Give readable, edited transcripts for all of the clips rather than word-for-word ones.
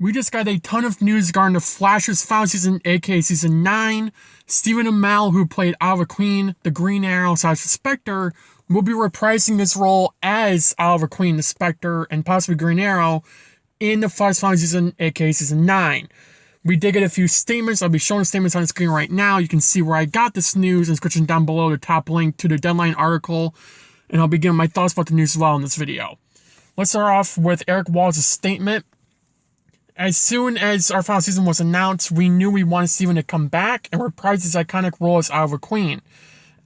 We just got a ton of news regarding the Flash's final season, aka Season 9. Stephen Amell, who played Oliver Queen, the Green Arrow / Spectre, will be reprising his role as Oliver Queen, the Spectre, and possibly Green Arrow in the Flash final season, aka Season 9. We did get a few statements. I'll be showing the statements on the screen right now. You can see where I got this news in the description down below, the top link to the Deadline article, and I'll be giving my thoughts about the news as well in this video. Let's start off with Eric Wallace's statement. As soon as our final season was announced, we knew we wanted Steven to come back and reprise his iconic role as Oliver Queen.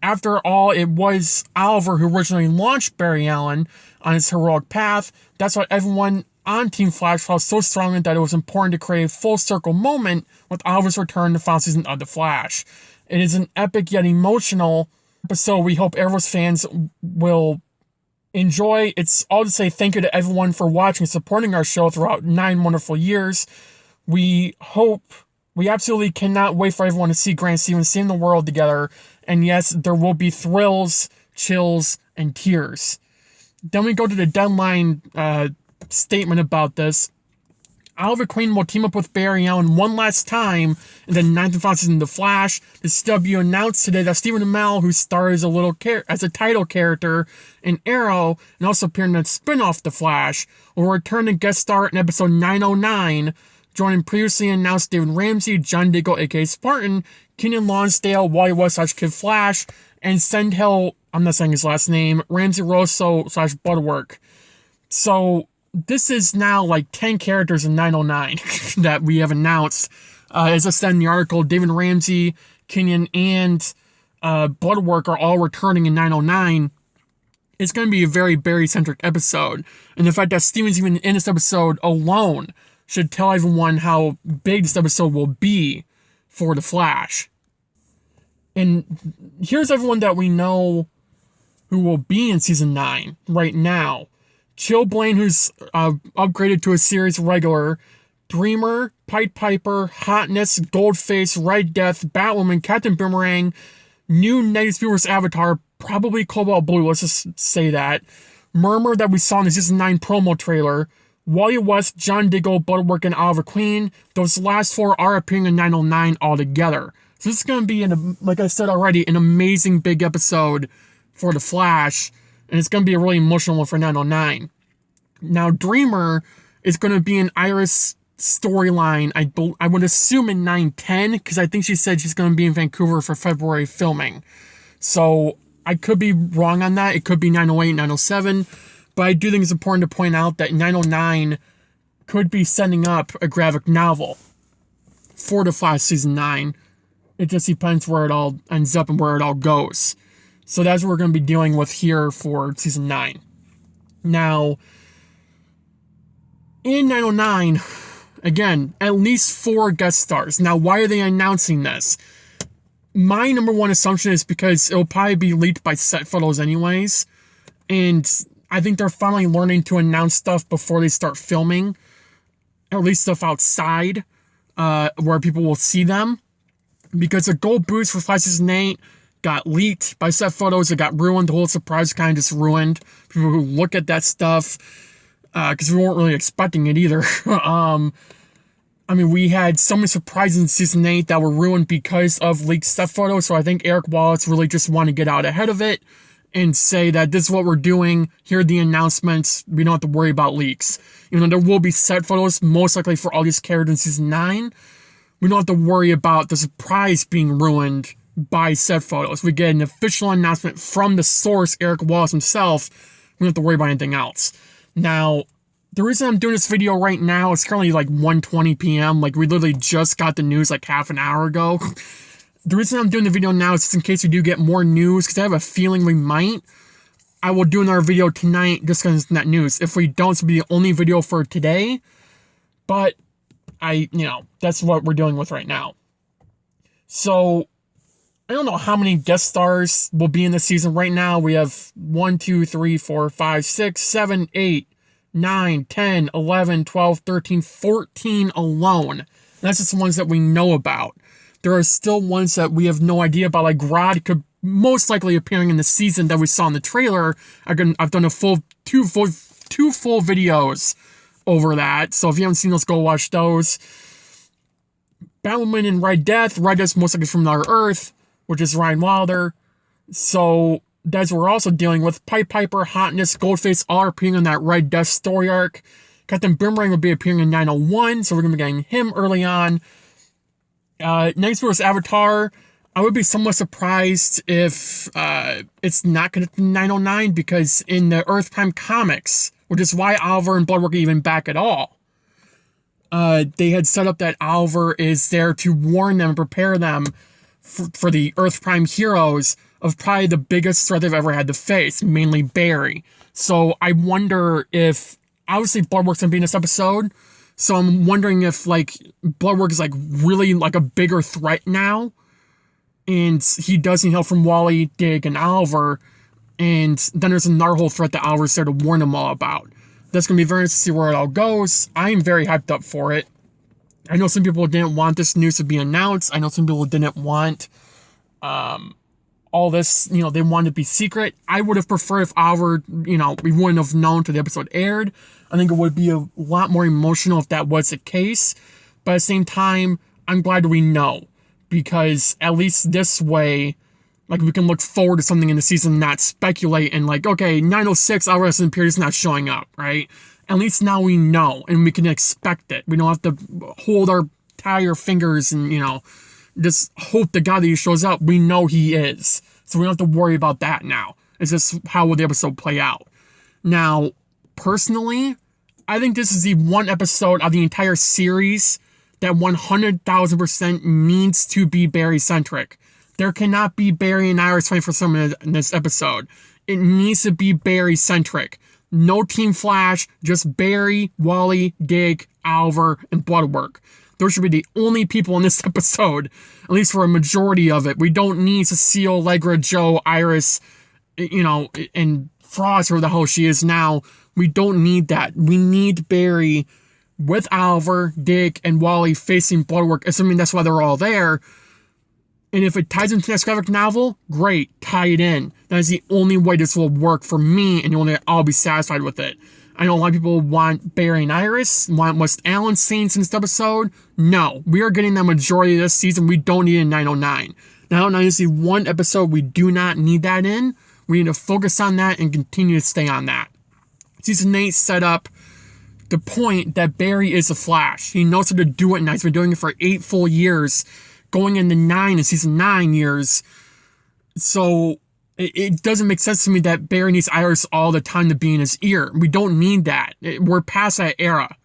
After all, it was Oliver who originally launched Barry Allen on his heroic path. That's why everyone on Team Flash felt so strongly that it was important to create a full circle moment with Oliver's return to the final season of The Flash. It is an epic yet emotional episode we hope Arrowverse fans will enjoy. It's all to say thank you to everyone for watching and supporting our show throughout 9 wonderful years. We absolutely cannot wait for everyone to see Grant and Steven seeing the world together. And yes, there will be thrills, chills, and tears. Then we go to the Deadline statement about this. Oliver Queen will team up with Barry Allen one last time in the 9th and final season of The Flash. The CW announced today that Stephen Amell, who stars as a title character in Arrow and also appeared in the spin-off The Flash, will return to guest star in episode 909, joining previously announced David Ramsey, John Diggle aka Spartan, Keenan Lonsdale, Wally West / Kid Flash, and Sendhil, I'm not saying his last name, Ramsey Rosso / Butterwork. So this is now like 10 characters in 909 that we have announced. As I said in the article, David Ramsey, Kenyon, and Bloodwork are all returning in 909. It's going to be a very Barry-centric episode. And the fact that Steven's even in this episode alone should tell everyone how big this episode will be for The Flash. And here's everyone that we know who will be in Season 9 right now. Chill Blaine, who's upgraded to a series regular, Dreamer, Pied Piper, Hotness, Goldface, Red Death, Batwoman, Captain Boomerang, new Negative Viewers Avatar, probably Cobalt Blue, let's just say that, Murmur that we saw in the Season 9 promo trailer, Wally West, John Diggle, Butterwork, and Oliver Queen. Those last 4 are appearing in 909 altogether. So this is going to be, like I said already, an amazing big episode for The Flash. And it's going to be a really emotional one for 909. Now, Dreamer is going to be an Iris storyline, I would assume in 910, because I think she said she's going to be in Vancouver for February filming. So, I could be wrong on that. It could be 908, 907. But I do think it's important to point out that 909 could be setting up a graphic novel for The Flash Season 9. It just depends where it all ends up and where it all goes. So that's what we're going to be dealing with here for Season 9. Now, in 909, again, at least 4 guest stars. Now, why are they announcing this? My number one assumption is because it'll probably be leaked by set photos anyways. And I think they're finally learning to announce stuff before they start filming. At least stuff outside, where people will see them. Because the gold boots for Flash Season 8 got leaked by set photos. It got ruined. The whole surprise kind of just ruined. People who look at that stuff, because we weren't really expecting it either. I mean, we had so many surprises in Season 8 that were ruined because of leaked set photos. So I think Eric Wallace really just wanted to get out ahead of it and say that this is what we're doing. Here are the announcements. We don't have to worry about leaks. Even though there will be set photos, most likely for all these characters in Season 9, we don't have to worry about the surprise being ruined by set photos. We get an official announcement from the source, Eric Wallace himself. We don't have to worry about anything else. Now, the reason I'm doing this video right now, it's currently like 1:20 p.m. Like, we literally just got the news like half an hour ago. The reason I'm doing the video now is just in case we do get more news, because I have a feeling we might. I will do another video tonight just because it's that news. If we don't, this will be the only video for today. But, that's what we're dealing with right now. So, I don't know how many guest stars will be in this season. Right now, we have 1, 2, 3, 4, 5, 6, 7, 8, 9, 10, 11, 12, 13, 14 alone. And that's just the ones that we know about. There are still ones that we have no idea about, like Grodd could most likely appearing in the season that we saw in the trailer. I've done two full videos over that. So if you haven't seen those, go watch those. Batwoman and Red Death. Red Death's most likely from another Earth, which is Ryan Wilder. So that's what we're also dealing with. Pied Piper, Hotness, Goldface all appearing in that Red Death story arc. Captain Boomerang will be appearing in 901, so we're going to be getting him early on. Next was Avatar. I would be somewhat surprised if it's not connected to 909, because in the Earth Prime comics, which is why Oliver and Bloodwork are even back at all, they had set up that Oliver is there to warn them and prepare them for the Earth Prime heroes of probably the biggest threat they've ever had to face, mainly Barry. So I wonder if, obviously Bloodwork's going to be in this episode, so I'm wondering if, like, Bloodwork is, like, really, like, a bigger threat now, and he does need help from Wally, Dig, and Oliver, and then there's another whole threat that Oliver's there to warn them all about. That's going to be very interesting to see where it all goes. I am very hyped up for it. I know some people didn't want this news to be announced. I know some people didn't want all this, you know, they wanted to be secret. I would have preferred if Oliver, you know, we wouldn't have known till the episode aired. I think it would be a lot more emotional if that was the case. But at the same time, I'm glad we know, because at least this way, like, we can look forward to something in the season and not speculate and, like, okay, 906, Oliver Wrestling Period is not showing up, right? At least now we know and we can expect it. We don't have to tie our fingers and, you know, just hope to God that he shows up. We know he is. So we don't have to worry about that now. It's just how will the episode play out. Now, personally, I think this is the one episode of the entire series that 100,000% needs to be Barry-centric. There cannot be Barry and Iris fighting for someone in this episode. It needs to be Barry-centric. No Team Flash, just Barry, Wally, Dig, Oliver, and Bloodwork. Those should be the only people in this episode, at least for a majority of it. We don't need Cecile, Allegra, Joe, Iris, you know, and Frost, or the hell she is now. We don't need that. We need Barry with Oliver, Dig, and Wally facing Bloodwork, assuming that's why they're all there. And if it ties into that graphic novel, great, tie it in. That is the only way this will work for me, and the only way I'll be satisfied with it. I know a lot of people want Barry and Iris, want West Allen scenes in this episode. No, we are getting the majority of this season. We don't need a 909. 909 is the one episode we do not need that in. We need to focus on that and continue to stay on that. Season 8 set up the point that Barry is the Flash. He knows how to do it now. He's been doing it for 8 full years, going into 9 in season 9 years. So it doesn't make sense to me that Barry needs Iris all the time to be in his ear. We don't need that. We're past that era.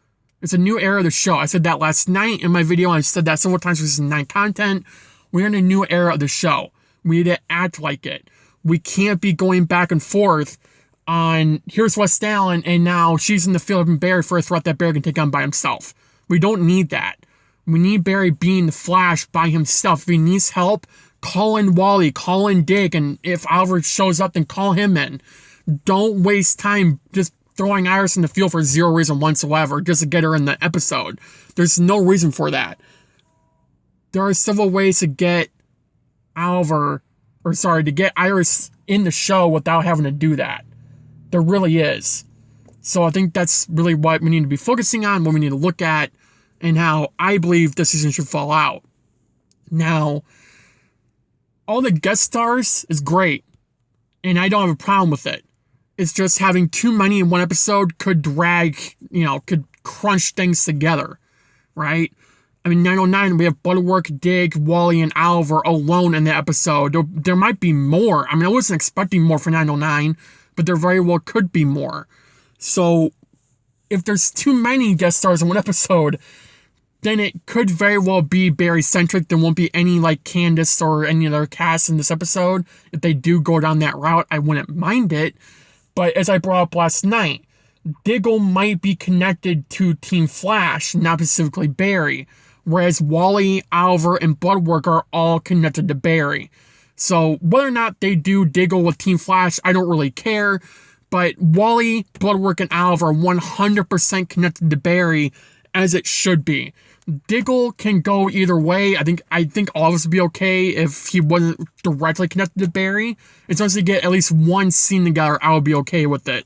It's a new era of the show. I said that last night in my video. I've said that several times for season 9 content. We're in a new era of the show. We need to act like it. We can't be going back and forth on, here's West Allen, and now she's in the field of Barry for a threat that Barry can take on by himself. We don't need that. We need Barry being the Flash by himself. If he needs help, call in Wally, call in Dig, and if Oliver shows up, then call him in. Don't waste time just throwing Iris in the field for zero reason whatsoever, just to get her in the episode. There's no reason for that. There are several ways to get to get Iris in the show without having to do that. There really is. So I think that's really what we need to be focusing on, what we need to look at, and how I believe this season should fall out. Now, all the guest stars is great, and I don't have a problem with it. It's just having too many in one episode could could crunch things together, right? I mean, 909, we have Bloodwork, Dig, Wally, and Oliver alone in the episode. There might be more. I mean, I wasn't expecting more for 909, but there very well could be more. So, if there's too many guest stars in one episode, then it could very well be Barry-centric. There won't be any, like, Candace or any other cast in this episode. If they do go down that route, I wouldn't mind it. But as I brought up last night, Diggle might be connected to Team Flash, not specifically Barry. Whereas Wally, Oliver, and Bloodwork are all connected to Barry. So whether or not they do Diggle with Team Flash, I don't really care. But Wally, Bloodwork, and Oliver are 100% connected to Barry, as it should be. Diggle can go either way. I think all of us would be okay if he wasn't directly connected to Barry. As long as they get at least one scene together, I would be okay with it.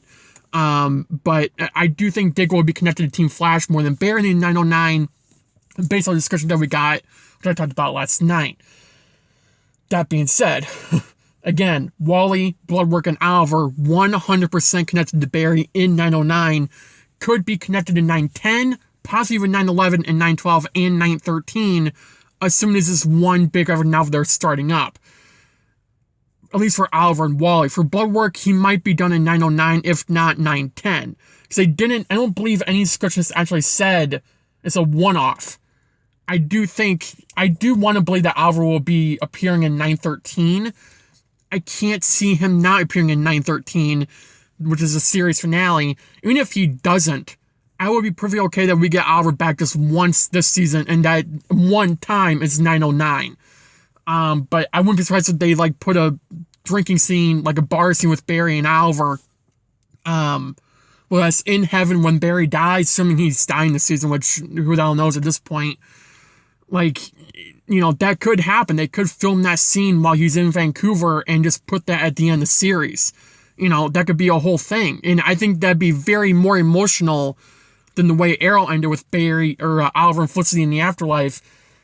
But I do think Diggle will be connected to Team Flash more than Barry in 909, based on the discussion that we got, which I talked about last night. That being said, again, Wally, Bloodwork, and Oliver 100% connected to Barry in 909, could be connected in 910, possibly even 911 and 912 and 913, assuming this is one big ever novel they're starting up. At least for Oliver and Wally. For Bloodwork, he might be done in 909, if not 910. Because I don't believe any descriptions actually said it's a one-off. I do want to believe that Oliver will be appearing in 913. I can't see him not appearing in 913, which is a series finale. Even if he doesn't, I would be perfectly okay that we get Oliver back just once this season, and that one time is 909. But I wouldn't be surprised if they put a drinking scene, like a bar scene with Barry and Oliver. Well, that's in heaven when Barry dies, assuming he's dying this season, which who the hell knows at this point. That could happen. They could film that scene while he's in Vancouver and just put that at the end of the series. That could be a whole thing. And I think that'd be very more emotional than the way Arrow ended with Barry or Oliver and Felicity in the afterlife.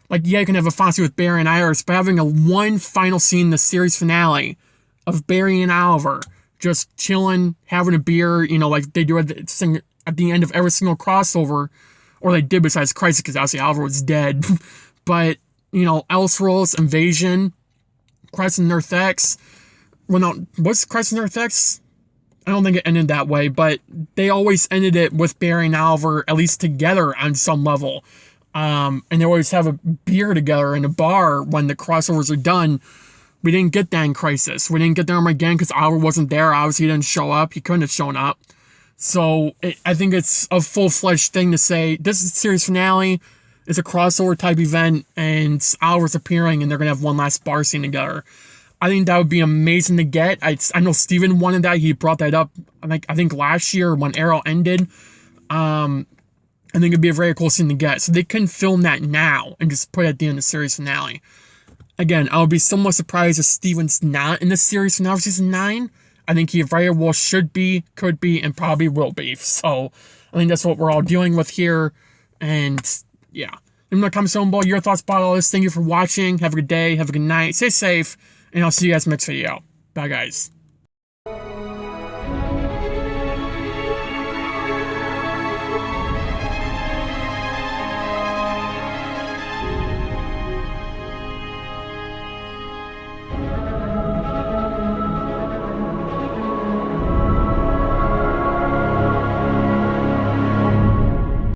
You can have a fantasy with Barry and Iris, but having one final scene in the series finale of Barry and Oliver just chilling, having a beer, like they do at the end of every single crossover, or they did besides Crisis, because obviously Oliver was dead. But, Elseworlds, Invasion, Crisis on Earth X. Well, no, was Crisis on Earth X? I don't think it ended that way, but they always ended it with Barry and Oliver at least together on some level. And they always have a beer together in a bar when the crossovers are done. We didn't get that in Crisis. We didn't get them again because Oliver wasn't there. Obviously, he didn't show up. He couldn't have shown up. So I think it's a full-fledged thing to say, this is the series finale. It's a crossover type event, and Oliver's appearing, and they're going to have one last bar scene together. I think that would be amazing to get. I know Steven wanted that. He brought that up, I think last year when Arrow ended. I think it'd be a very cool scene to get. So they can film that now and just put it at the end of the series finale. Again, I would be somewhat surprised if Steven's not in the series finale of season 9. I think he very well should be, could be, and probably will be. So I think that's what we're all dealing with here. And yeah. In the comments down below, your thoughts about all this. Thank you for watching. Have a good day. Have a good night. Stay safe. And I'll see you guys in the next video. Bye, guys.